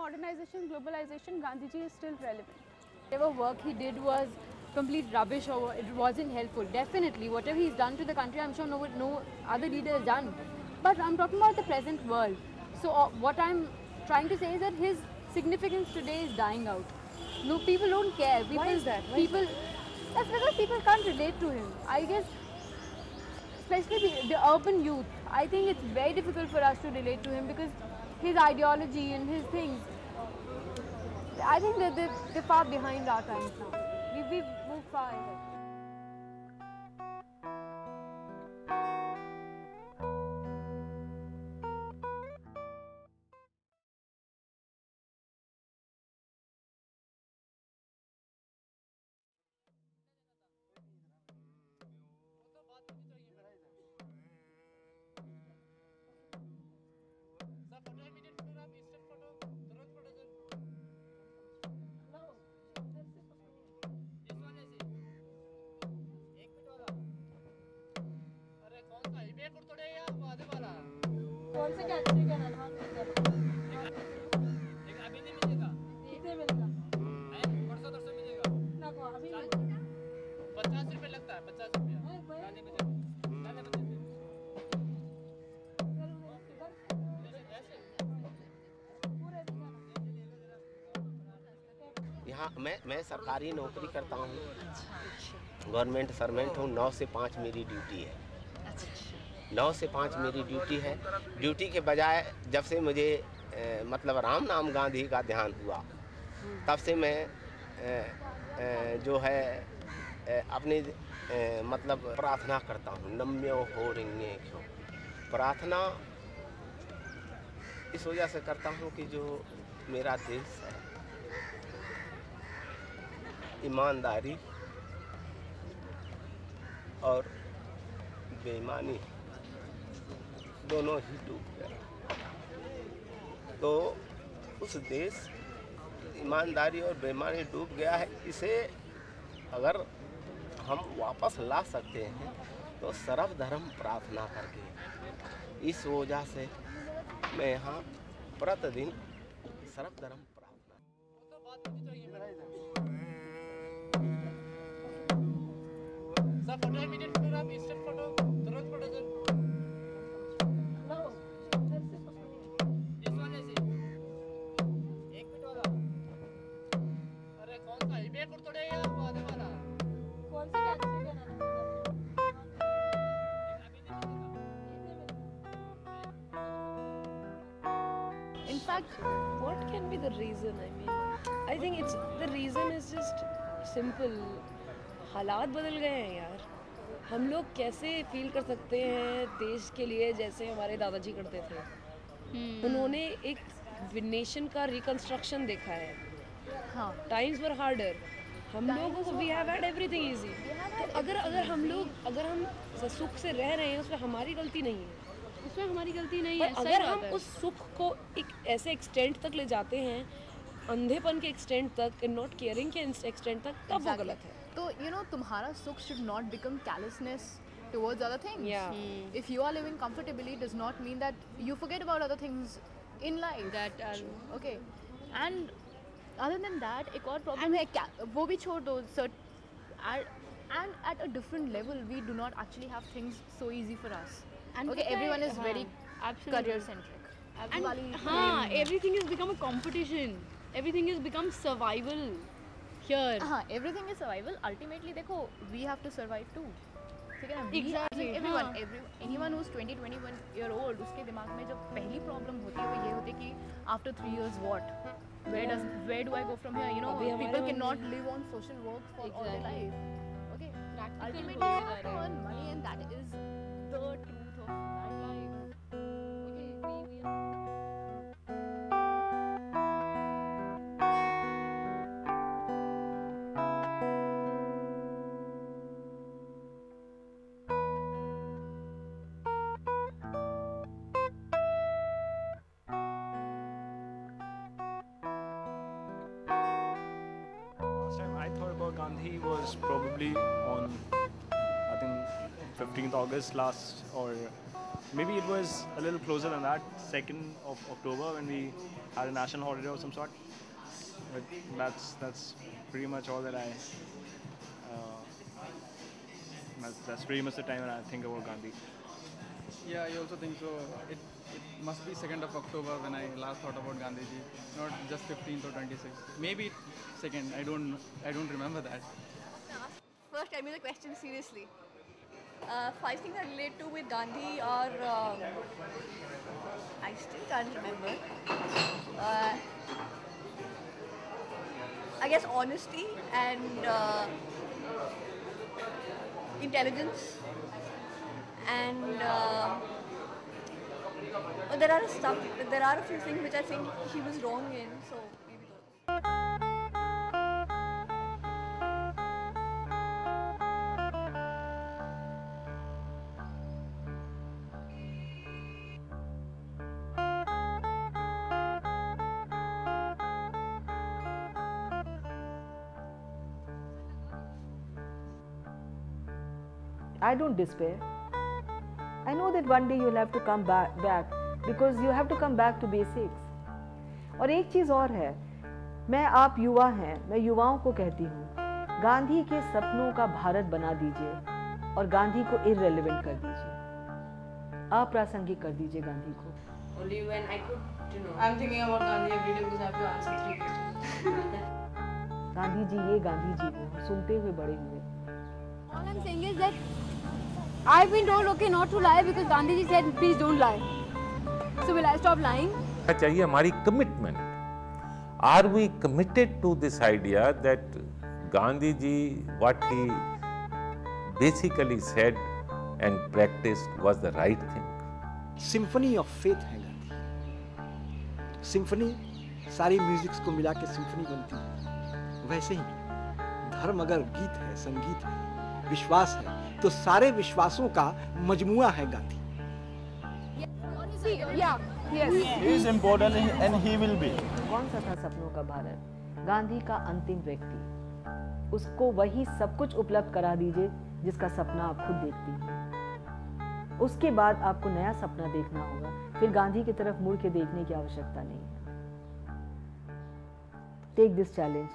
modernization, globalization, Gandhiji is still relevant. Whatever work he did was complete rubbish or it wasn't helpful. Definitely, whatever he's done to the country, I'm sure no other leader has done. But I'm talking about the present world. So what I'm trying to say is that his significance today is dying out. No, people don't care. People, Why is that? That's because people can't relate to him. I guess, especially the urban youth. I think it's very difficult for us to relate to him because his ideology and his things, I think that they're far behind our times now. We've moved far ahead. कौन से category का नाम है? अभी नहीं मिलेगा। कितने मिलेगा? परसों तरसों मिलेगा। ना को अभी 50 रुपए लगता है, 50 रुपया। गाने बजे। गाने बजे। यहाँ मैं सरकारी नौकरी करता हूँ, गवर्नमेंट सर्वेंट हूँ। 9 से 5 मेरी ड्यूटी है। 9 से 5 मेरी ड्यूटी है। ड्यूटी के बजाय जब से मुझे मतलब राम नाम गांधी का ध्यान हुआ, तब से मैं जो है अपनी मतलब प्रार्थना करता हूँ। नम्यो हो रिंगे क्यों प्रार्थना इस वजह से करता हूँ कि जो मेरा देश है, ईमानदारी और बेईमानी दोनों ही डूब गए। तो उस देश ईमानदारी और बेईमानी डूब गया है, इसे अगर हम वापस ला सकते हैं तो सर्वधर्म प्रार्थना करके। इस वजह से मैं यहाँ प्रतिदिन सर्वधर्म प्रार्थना। सर फोटो इमीडिएट फोटो, आप इंस्टेंट फोटो, तुरंत फोटो सर। इस वाले से 1 मिनट वाला। अरे कौन सा इबे कुर्तोड़े या वादे वाला? कौन से कैटेगरी का नाम है? In fact, what can be the reason? I mean, I think the reason is just simple. हालात बदल गए हैं यार। हम लोग कैसे फील कर सकते हैं देश के लिए जैसे हमारे दादाजी करते थे। उन्होंने एक नेशन का रिकंस्ट्रक्शन देखा है। हाँ, टाइम्स वर हार्डर। हम लोगों को we have had everything easy. तो अगर हम सुख से रह रहे हैं, उसमें हमारी गलती नहीं है। उसमें हमारी गलती नहीं है। अगर हम उस सुख को एक ऐसे एक्सटेंट तक ले जाते हैं, अंधेपन के एक्सटेंट तक, नॉट केयरिंग के एक्सटेंट तक, तब वो गलत है। तो तुम्हारा सुख should not become callousness towards other things. Yeah. If you are living comfortably, does not mean that you forget about other things in life. That okay. And other than that, एक और problem है, वो भी छोड़ दो, and at a different level, we do not actually have things so easy for us. And okay, everyone is very career centric. And everything has become a competition. Everything has become survival. Here. Everything is survival. Ultimately, देखो, we have to survive too. ठीक है ना? Exactly. Anyone who's 20-21 year old, उसके दिमाग में जब पहली problem होती है वो ये होती है कि after 3 years what? Where do I go from here? People cannot live on social work for all their life. Okay. Ultimately, you have to earn money, and that is the truth of that life. Okay. We are. I thought about Gandhi was probably on, I think, 15th August last, or maybe it was a little closer than that, 2nd of October, when we had a national holiday of some sort. But that's pretty much all that that's pretty much the time when I think about Gandhi. Yeah, I also think so. It must be 2nd of October when I last thought about Gandhiji, not just 15th or 26th. Maybe 2nd. I don't remember that. First, tell me the question seriously. 5 things I relate to with Gandhi are, I still can't remember. I guess honesty and intelligence, and there are a few things which I think he was wrong in. So maybe those. I don't despair. I know that one day you'll have to come back because you have to come back to basics. और एक चीज़ और है, मैं आप युवा हैं, मैं युवाओं को कहती हूँ, गांधी के सपनों का भारत बना दीजिए और गांधी को irrelevant कर दीजिए, अप्रासंगिक कर दीजिए गांधी को. Only when I could, I'm thinking about Gandhi every day because I have to answer 3 questions. Gandhi ji ये गांधी जी को सुनते हुए बड़े हुए. All I'm saying is that I've been told okay not to lie because Gandhiji said please don't lie. So will I stop lying? चाहिए हमारी commitment. Are we committed to this idea that Gandhiji, what he basically said and practiced was the right thing? Symphony of faith है Gandhi. Symphony सारी musics को मिला के symphony बनती है. वैसे ही धर्म अगर गीत है, संगीत है, विश्वास है, तो सारे विश्वासों का मजमुआ है Gandhi. He is important and he will be. कौन सा था सपनों का भारत? गांधी का अंतिम व्यक्ति. उसको वही सब कुछ उपलब्ध करा दीजिए जिसका सपना आप खुद देखती हैं. उसके बाद आपको नया सपना देखना होगा. फिर गांधी की तरफ मुड़ के देखने की आवश्यकता नहीं है. Take this challenge.